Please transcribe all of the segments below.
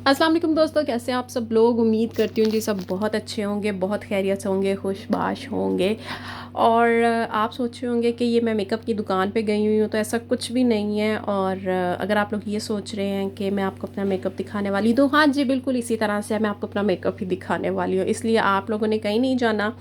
अस्सलाम वालेकुम दोस्तों, कैसे हैं आप सब लोग। उम्मीद करती हूँ जी सब बहुत अच्छे होंगे, बहुत खैरियत से होंगे, खुशबाश होंगे। और आप सोच रहे होंगे कि ये मैं मेकअप की दुकान पे गई हुई हूँ, तो ऐसा कुछ भी नहीं है। और अगर आप लोग ये सोच रहे हैं कि मैं आपको अपना मेकअप दिखाने वाली हूँ, तो हाँ जी बिल्कुल इसी तरह से मैं आपको अपना मेकअप ही दिखाने वाली हूँ। इसलिए आप लोगों ने कहीं नहीं जाना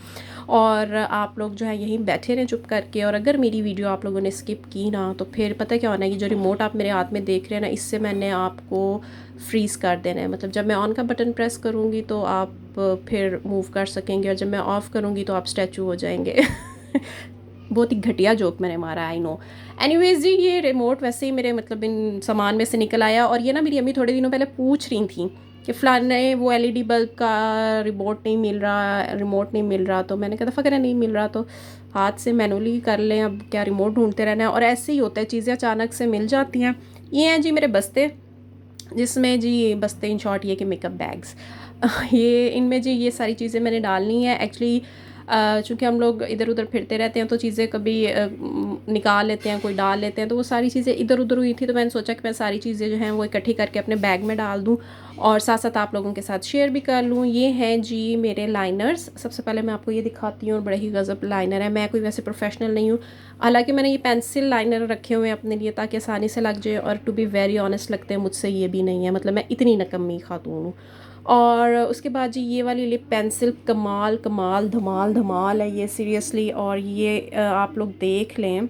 और आप लोग जो है यहीं बैठे रहें चुप करके। और अगर मेरी वीडियो आप लोगों ने स्किप की ना, तो फिर पता क्या होना है, ये जो रिमोट आप मेरे हाथ में देख रहे हैं ना, इससे मैंने आपको फ्रीज़ कर देना है। मतलब जब मैं ऑन का बटन प्रेस करूँगी तो आप फिर मूव कर सकेंगे, और जब मैं ऑफ़ करूँगी तो आप स्टैचू हो जाएंगे। बहुत ही घटिया जोक मैंने मारा, आई नो। एनीवेज जी, ये रिमोट वैसे ही मेरे मतलब इन सामान में से निकल आया। और ये ना मेरी अम्मी थोड़े दिनों पहले पूछ रही थी कि फ़लाने वो एलईडी बल्ब का रिमोट नहीं मिल रहा। तो मैंने कहा दफ़ा करें नहीं मिल रहा तो हाथ से मैनुअली कर लें, अब क्या रिमोट ढूंढते रहना है। और ऐसे ही होता है, चीज़ें अचानक से मिल जाती हैं। ये हैं जी मेरे बस्ते, जिसमें जी बस्ते इन शॉर्ट ये कि मेकअप बैग्स। ये इनमें जी ये सारी चीज़ें मैंने डालनी है एक्चुअली। चूँकि हम लोग इधर उधर फिरते रहते हैं तो चीज़ें कभी निकाल लेते हैं, कोई डाल लेते हैं, तो वो सारी चीज़ें इधर उधर हुई थी। तो मैंने सोचा कि मैं सारी चीज़ें जो हैं वो इकट्ठी करके अपने बैग में डाल दूँ और साथ साथ आप लोगों के साथ शेयर भी कर लूँ। ये हैं जी मेरे लाइनर्स। सबसे पहले मैं आपको ये दिखाती हूँ, और बड़े ही गज़ब लाइनर है। मैं कोई वैसे प्रोफेशनल नहीं हूँ, हालांकि मैंने ये पेंसिल लाइनर रखे हुए हैं अपने लिए ताकि आसानी से लग जाए। और टू बी वेरी ऑनेस्ट लगते हैं मुझसे ये भी नहीं है, मतलब मैं इतनी नकम्मी खातून हूँ। और उसके बाद जी ये वाली लिप पेंसिल कमाल कमाल धमाल धमाल है ये, सीरियसली। और ये आप लोग देख लें,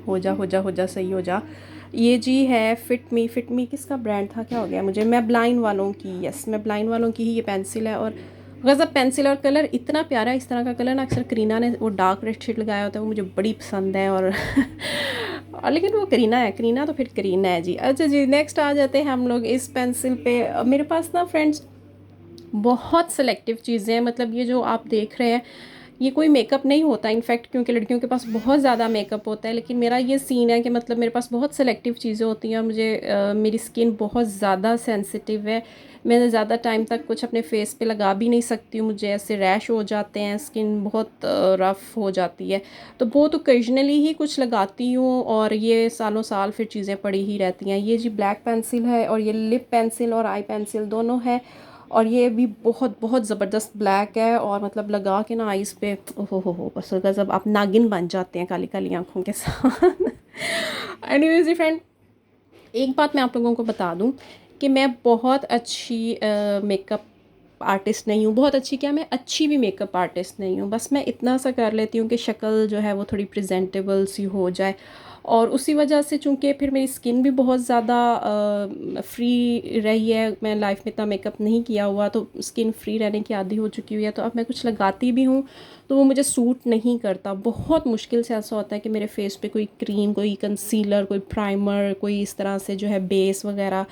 हो जा हो जा हो जा सही हो जा। ये जी है फिट मी किसका ब्रांड था, क्या हो गया मुझे, मैं ब्लाइंड वालों की, यस मैं ब्लाइंड वालों की ही ये पेंसिल है। और गज़ब पेंसिल, और कलर इतना प्यारा है। इस तरह का कलर ना अक्सर करीना ने वो डार्क रेड शेड लगाया होता है, वो मुझे बड़ी पसंद है। और लेकिन वो करीना है, करीना तो फिर करीना है जी। अच्छा जी, नेक्स्ट आ जाते हैं हम लोग इस पेंसिल पे। मेरे पास ना फ्रेंड्स बहुत सेलेक्टिव चीज़ें हैं। मतलब ये जो आप देख रहे हैं ये कोई मेकअप नहीं होता इनफैक्ट, क्योंकि लड़कियों के पास बहुत ज़्यादा मेकअप होता है। लेकिन मेरा ये सीन है कि मतलब मेरे पास बहुत सेलेक्टिव चीज़ें होती हैं। मुझे मेरी स्किन बहुत ज़्यादा सेंसिटिव है। मैं ज़्यादा टाइम तक कुछ अपने फेस पे लगा भी नहीं सकती हूँ, मुझे ऐसे रैश हो जाते हैं, स्किन बहुत रफ़ हो जाती है। तो बहुत ओकेजनली ही कुछ लगाती हूँ, और ये सालों साल फिर चीज़ें पड़ी ही रहती हैं। ये जी ब्लैक पेंसिल है, और ये लिप पेंसिल और आई पेंसिल दोनों है। और ये भी बहुत बहुत ज़बरदस्त ब्लैक है, और मतलब लगा के ना आइज़ पे, ओहो हो बस गज़ब, आप नागिन बन जाते हैं काली काली आँखों के साथ। एनीवेज फ्रेंड, एक बात मैं आप लोगों को बता दूं कि मैं बहुत अच्छी मेकअप आर्टिस्ट नहीं हूँ। बहुत अच्छी क्या, मैं अच्छी भी मेकअप आर्टिस्ट नहीं हूँ। बस मैं इतना सा कर लेती हूँ कि शक्ल जो है वो थोड़ी प्रेजेंटेबल सी हो जाए। और उसी वजह से चूँकि फिर मेरी स्किन भी बहुत ज़्यादा फ्री रही है, मैं लाइफ में इतना मेकअप नहीं किया हुआ, तो स्किन फ्री रहने की आदी हो चुकी हुई है। तो अब मैं कुछ लगाती भी हूँ तो वो मुझे सूट नहीं करता। बहुत मुश्किल से ऐसा होता है कि मेरे फेस पे कोई क्रीम, कोई कंसीलर, कोई प्राइमर, कोई इस तरह से जो है बेस वगैरह,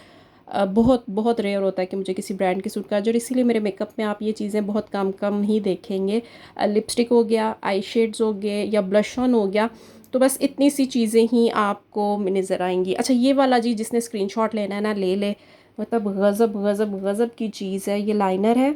बहुत बहुत रेयर होता है कि मुझे किसी ब्रांड की सूट का। जो इसीलिए मेरे मेकअप में आप ये चीज़ें बहुत कम कम ही देखेंगे। लिपस्टिक हो गया, आई शेड्स हो गए, या ब्लश ऑन हो गया, तो बस इतनी सी चीज़ें ही आपको नज़र आएंगी। अच्छा ये वाला जी, जिसने स्क्रीनशॉट लेना है ना ले ले, मतलब गज़ब गज़ब गज़ब की चीज़ है। ये लाइनर है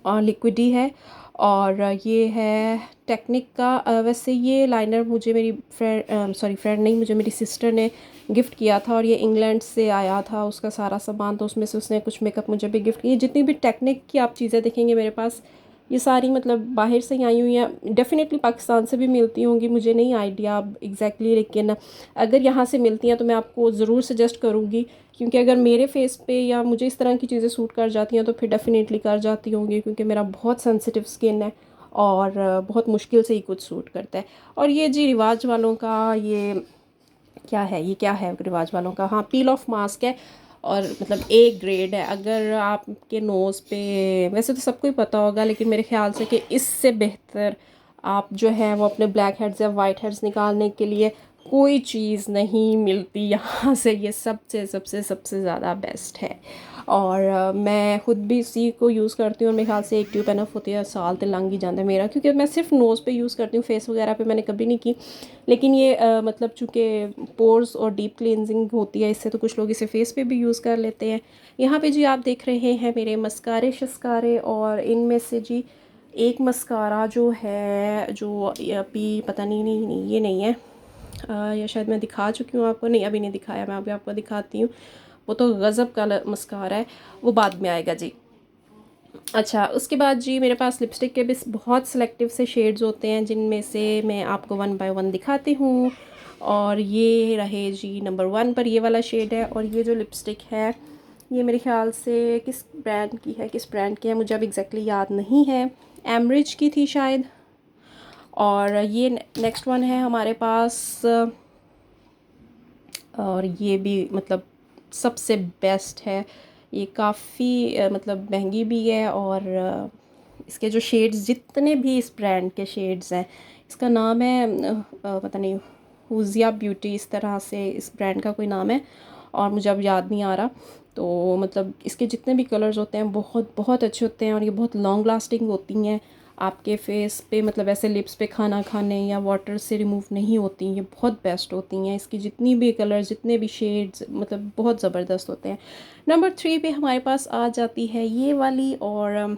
और लिक्विड ही है, और ये है टेक्निक का। वैसे ये लाइनर मुझे मेरी फ्रेंड नहीं, मुझे मेरी सिस्टर ने गिफ्ट किया था, और ये इंग्लैंड से आया था उसका सारा सामान, तो उसमें से उसने कुछ मेकअप मुझे भी गिफ्ट किया। जितनी भी टेक्निक की आप चीज़ें देखेंगे मेरे पास, ये सारी मतलब बाहर से ही आई हुई हैं। डेफिनेटली पाकिस्तान से भी मिलती होंगी, मुझे नहीं आइडिया अब एग्जैक्टली, लेकिन अगर यहाँ से मिलती हैं तो मैं आपको ज़रूर सजेस्ट करूँगी। क्योंकि अगर मेरे फेस पे या मुझे इस तरह की चीज़ें सूट कर जाती हैं तो फिर डेफिनेटली कर जाती होंगी, क्योंकि मेरा बहुत सेंसिटिव स्किन है, और बहुत मुश्किल से ही कुछ सूट करता है। और ये जी रिवाज वालों का, ये क्या है, ये क्या है रिवाज वालों का, हाँ पील ऑफ मास्क है। और मतलब ए ग्रेड है। अगर आपके नोज़ पे, वैसे तो सबको ही पता होगा, लेकिन मेरे ख्याल से कि इससे बेहतर आप जो है वो अपने ब्लैक हेड्स या वाइट हेड्स निकालने के लिए कोई चीज़ नहीं मिलती यहाँ से। ये सबसे सबसे सबसे ज़्यादा बेस्ट है। और मैं खुद भी इसी को यूज़ करती हूँ, और मेरे ख्याल से एक ट्यूब एनफ होती है, साल तो लंघ ही जाता है मेरा, क्योंकि मैं सिर्फ नोज़ पे यूज़ करती हूँ, फेस वगैरह पे मैंने कभी नहीं की। लेकिन ये मतलब चूँकि पोर्स और डीप क्लींजिंग होती है इससे, तो कुछ लोग इसे फेस पे भी यूज़ कर लेते हैं। यहाँ पे जी आप देख रहे हैं मेरे मस्कारे शस्कारे, और इनमें से जी एक मस्कारा जो है, जो अभी पता नहीं ये नहीं है, या शायद मैं दिखा चुकी हूँ आपको, नहीं अभी नहीं दिखाया, मैं अभी आपको दिखाती हूँ। वो तो गज़ब का मस्कारा है, वो बाद में आएगा जी। अच्छा, उसके बाद जी मेरे पास लिपस्टिक के भी बहुत सिलेक्टिव से शेड्स होते हैं, जिनमें से मैं आपको वन बाय वन दिखाती हूँ। और ये रहे जी नंबर 1 पर ये वाला शेड है। और ये जो लिपस्टिक है ये मेरे ख्याल से किस ब्रांड की है मुझे अब एग्जैक्टली याद नहीं है, एमरिच की थी शायद। और ये नेक्स्ट वन है हमारे पास, और ये भी मतलब सबसे बेस्ट है। ये काफ़ी मतलब महंगी भी है, और इसके जो शेड्स जितने भी इस ब्रांड के शेड्स हैं, इसका नाम है पता नहीं, हुजिया ब्यूटी इस तरह से इस ब्रांड का कोई नाम है, और मुझे अब याद नहीं आ रहा। तो मतलब इसके जितने भी कलर्स होते हैं बहुत बहुत अच्छे होते हैं, और ये बहुत लॉन्ग लास्टिंग होती हैं आपके फेस पे, मतलब ऐसे लिप्स पे खाना खाने या वाटर से रिमूव नहीं होती। ये बहुत बेस्ट होती हैं, इसकी जितनी भी कलर्स जितने भी शेड्स मतलब बहुत ज़बरदस्त होते हैं। नंबर 3 पे हमारे पास आ जाती है ये वाली, और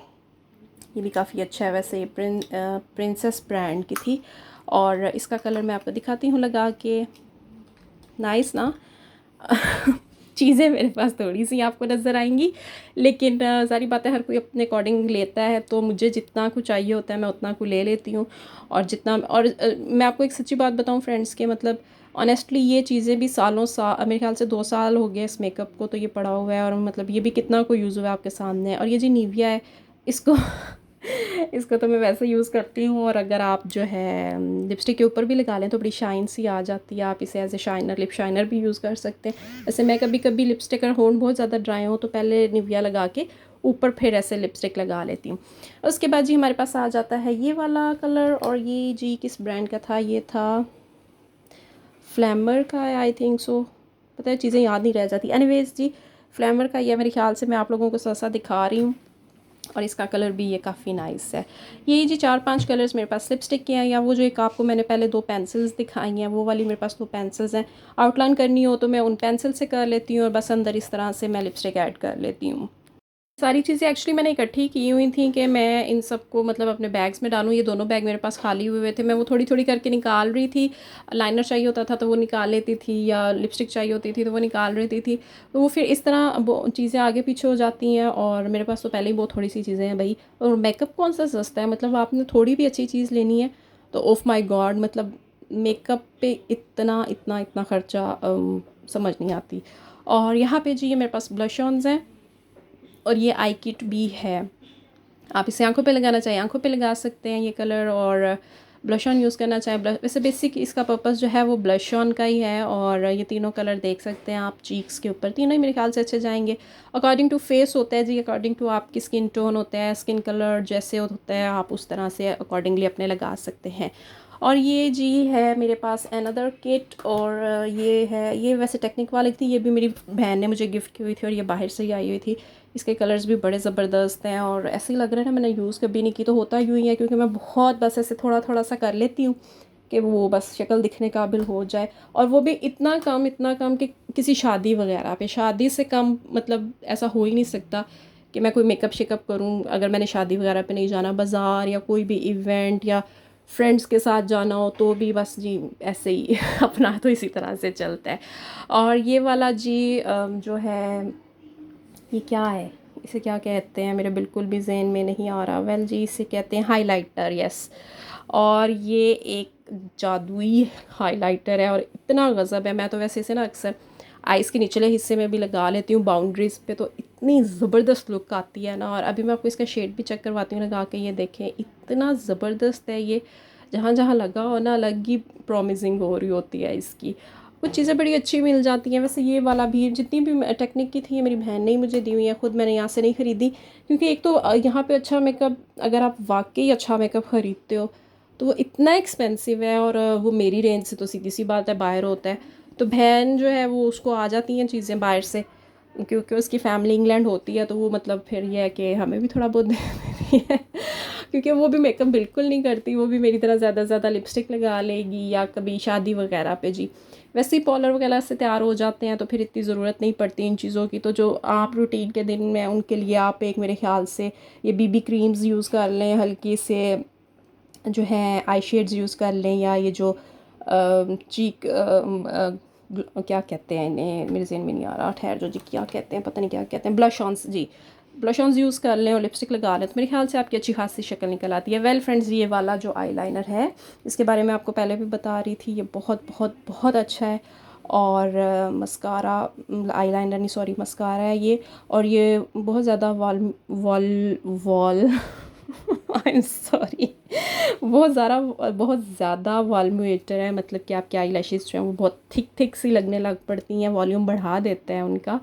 ये भी काफ़ी अच्छा है वैसे, प्रिंसेस ब्रांड की थी। और इसका कलर मैं आपको दिखाती हूँ लगा के। नाइस ना चीज़ें मेरे पास थोड़ी सी आपको नज़र आएंगी, लेकिन सारी बातें हर कोई अपने अकॉर्डिंग लेता है, तो मुझे जितना कुछ चाहिए होता है मैं उतना को ले लेती हूँ। और जितना, और मैं आपको एक सच्ची बात बताऊँ फ्रेंड्स के, मतलब ऑनेस्टली ये चीज़ें भी मेरे ख्याल से 2 साल हो गए इस मेकअप को, तो ये पड़ा हुआ है, और मतलब ये भी कितना को यूज़ हुआ है आपके सामने। और ये जी निविया है, इसको इसको तो मैं वैसे यूज़ करती हूँ, और अगर आप जो है लिपस्टिक के ऊपर भी लगा लें तो बड़ी शाइन सी आ जाती है। आप इसे as a shiner, lip shiner भी यूज़ कर सकते हैं। वैसे मैं कभी कभी लिपस्टिक अगर होंठ बहुत ज़्यादा ड्राई हो तो पहले निविया लगा के ऊपर फिर ऐसे लिपस्टिक लगा लेती हूँ। उसके बाद जी हमारे पास आ जाता है ये वाला कलर, और ये जी किस ब्रांड का था, ये था फ्लैमर का आई थिंक सो, पता है चीज़ें याद नहीं रह जाती। एनीवेज जी फ्लैमर का ये मेरे ख्याल से मैं आप लोगों को सा दिखा रही हूँ, और इसका कलर भी ये काफ़ी नाइस है। यही जी 4-5 कलर्स मेरे पास लिपस्टिक के हैं, या वो जो एक आपको मैंने पहले 2 पेंसिल्स दिखाई हैं वो वाली मेरे पास 2 पेंसिल्स हैं। आउटलाइन करनी हो तो मैं उन पेंसिल से कर लेती हूँ, और बस अंदर इस तरह से मैं लिपस्टिक ऐड कर लेती हूँ। सारी चीज़ें एक्चुअली मैंने इकट्ठी की हुई थी कि मैं इन सबको मतलब अपने बैग्स में डालूँ। ये दोनों बैग मेरे पास खाली हुए थे, मैं वो थोड़ी थोड़ी करके निकाल रही थी। लाइनर चाहिए होता था तो वो निकाल लेती थी, या लिपस्टिक चाहिए होती थी तो वो निकाल लेती थी। तो वो फिर इस तरह वो चीज़ें आगे पीछे हो जाती हैं, और मेरे पास तो पहले ही बहुत थोड़ी सी चीज़ें हैं भाई। और मेकअप कौन सा सस्ता है, मतलब आपने थोड़ी भी अच्छी चीज़ लेनी है तो ऑफ माई गॉड, मतलब मेकअप पे इतना इतना इतना ख़र्चा समझ नहीं आती। और यहाँ पे जी ये मेरे पास ब्लश ऑन्स हैं, और ये आई किट भी है। आप इसे आंखों पे लगाना चाहें आंखों पे लगा सकते हैं ये कलर, और ब्लश ऑन यूज़ करना चाहें वैसे बेसिक इसका पर्पस जो है वो ब्लश ऑन का ही है। और ये तीनों कलर देख सकते हैं आप चीक्स के ऊपर, तीनों ही मेरे ख्याल से अच्छे जाएंगे। अकॉर्डिंग टू फेस होता है जी, अकॉर्डिंग टू आपकी स्किन टोन होता है, स्किन कलर जैसे होता है आप उस तरह से अकॉर्डिंगली अपने लगा सकते हैं। और ये जी है मेरे पास अनदर किट, और ये है, ये वैसे टेक्निक वाली थी, ये भी मेरी बहन ने मुझे गिफ्ट की हुई थी, और ये बाहर से ही आई हुई थी। इसके कलर्स भी बड़े ज़बरदस्त हैं, और ऐसे ही लग रहा है ना मैंने यूज़ कभी नहीं की, तो होता यूँ ही है क्योंकि मैं बहुत बस ऐसे थोड़ा थोड़ा सा कर लेती हूँ कि वो बस शक्ल दिखने काबिल हो जाए, और वो भी इतना कम कि किसी शादी वगैरह पे, शादी से कम मतलब ऐसा हो ही नहीं सकता कि मैं कोई मेकअप शेकअप करूँ अगर मैंने शादी वगैरह पे नहीं जाना, बाज़ार या कोई भी इवेंट या फ्रेंड्स के साथ जाना हो तो भी बस जी ऐसे ही अपना तो इसी तरह से चलता है। और ये वाला जी जो है ये क्या है, इसे क्या कहते हैं, मेरे बिल्कुल भी ज़हन में नहीं आ रहा। वेल जी इसे कहते हैं हाइलाइटर, यस। और ये एक जादुई हाइलाइटर है, और इतना गज़ब है। मैं तो वैसे इसे ना अक्सर आइज़ के निचले हिस्से में भी लगा लेती हूँ बाउंड्रीज़ पे, तो इतनी ज़बरदस्त लुक आती है ना। और अभी मैं आपको इसका शेड भी चेक करवाती हूँ लगा के, ये देखें इतना ज़बरदस्त है ये, जहाँ जहाँ लगा हो ना अलग ही प्रॉमिसिंग हो रही होती है इसकी। कुछ चीज़ें बड़ी अच्छी मिल जाती हैं। वैसे ये वाला भी जितनी भी टेक्निक की थी ये मेरी बहन ने ही मुझे दी हुई है, ख़ुद मैंने यहाँ से नहीं ख़रीदी, क्योंकि एक तो यहाँ पे अच्छा मेकअप अगर आप वाकई अच्छा मेकअप ख़रीदते हो तो वो इतना एक्सपेंसिव है, और वो मेरी रेंज से तो सीधी सी बात है बाहर होता है। तो बहन जो है वो उसको आ जाती हैं चीज़ें बाहर से, क्योंकि उसकी फैमिली इंग्लैंड होती है, तो वो मतलब फिर ये है कि हमें भी थोड़ा बहुत दे देती है क्योंकि वो भी मेकअप बिल्कुल नहीं करती, वो भी मेरी तरह ज़्यादा से ज़्यादा लिपस्टिक लगा लेगी या कभी शादी वगैरह पे जी। वैसे ही पार्लर वगैरह से तैयार हो जाते हैं तो फिर इतनी ज़रूरत नहीं पड़ती इन चीज़ों की। तो जो आप रूटीन के दिन में उनके लिए आप एक मेरे ख्याल से ये बीबी क्रीम्स यूज़ कर लें, हल्की से जो है आई शेड्स यूज़ कर लें, या ये जो चीक क्या कहते हैं इन्हें, मेरे ज़हन में नहीं आ रहा, ठहर जो जी, क्या कहते हैं, पता नहीं क्या कहते हैं, ब्लश ऑन्स जी, ब्लश ऑन्स यूज़ कर लें और लिपस्टिक लगा लें तो मेरे ख्याल से आपकी अच्छी खासी शक्ल निकल आती है। वेल फ्रेंड्स, ये वाला जो आईलाइनर है इसके बारे में आपको पहले भी बता रही थी, ये बहुत बहुत बहुत अच्छा है। और मस्कारा, आईलाइनर नहीं सॉरी, मस्कारा है ये, और ये बहुत ज़्यादा wall wall wall I am sorry, बहुत ज़्यादा वॉल्यूमेटर है, मतलब कि आपके आई लैशेज़ जो हैं वो बहुत थिक थिक सी लगने लग पड़ती हैं, वॉल्यूम बढ़ा देते हैं उनका।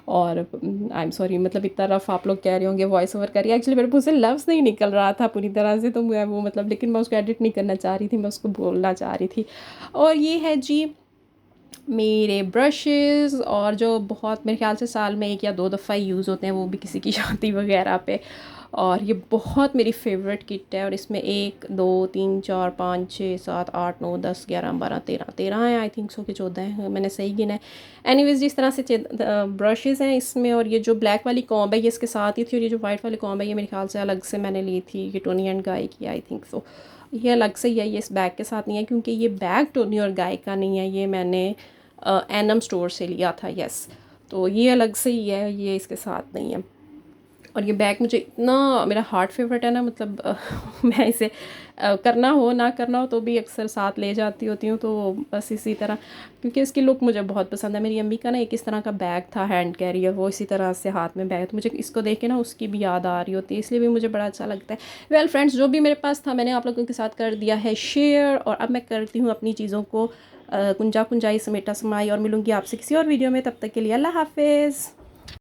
और आई एम सॉरी, मतलब इतना रफ आप लोग कह रहे होंगे वॉइस ओवर करिए, एक्चुअली मेरे मुँह से लफ्ज़ नहीं निकल रहा था पूरी तरह से, तो मैं वो मतलब, लेकिन मैं उसको एडिट नहीं करना चाह रही थी, मैं उसको बोलना चाह रही थी। और ये है जी मेरे ब्रशेज़, और जो बहुत मेरे ख्याल से साल में 1 या 2 दफ़ा ही यूज़ होते हैं, वो भी किसी की शादी वगैरह पे। और ये बहुत मेरी फेवरेट किट है, और इसमें 1 2 3 4 5 6 7 8 9 10 11 12 13 हैं, आई थिंक सो कि 14 हैं, मैंने सही गिना है। एनीवेज़, जिस तरह से ब्रशेज़ हैं इसमें, और ये जो ब्लैक वाली कॉम्ब है ये इसके साथ ही थी, और ये जो वाइट वाली कॉम्ब है ये मेरे ख्याल से अलग से मैंने ली थी, ये टोनी एंड गाय की, आई थिंक सो ये अलग से ही है, ये इस बैग के साथ नहीं है, क्योंकि ये बैग टोनी और गाय का नहीं है, ये मैंने एनम स्टोर से लिया था, यस। तो ये अलग से ही है, ये इसके साथ नहीं है। और ये बैग मुझे इतना मेरा हार्ट फेवरेट है ना, मतलब मैं इसे करना हो ना करना हो तो भी अक्सर साथ ले जाती होती हूँ, तो बस इसी तरह, क्योंकि इसकी लुक मुझे बहुत पसंद है। मेरी अम्मी का ना एक इस तरह का बैग था हैंड कैरियर, वो इसी तरह से हाथ में बैग, तो मुझे इसको देख के ना उसकी भी याद आ रही होती है, इसलिए भी मुझे बड़ा अच्छा लगता है। वेल फ्रेंड्स, जो भी मेरे पास था मैंने आप लोगों के साथ कर दिया है शेयर, और अब मैं करती हूँ अपनी चीज़ों को कुंजा कुंजाई समेटा समाई, और मिलूँगी आपसे किसी और वीडियो में, तब तक के लिए अल्लाह हाफिज़।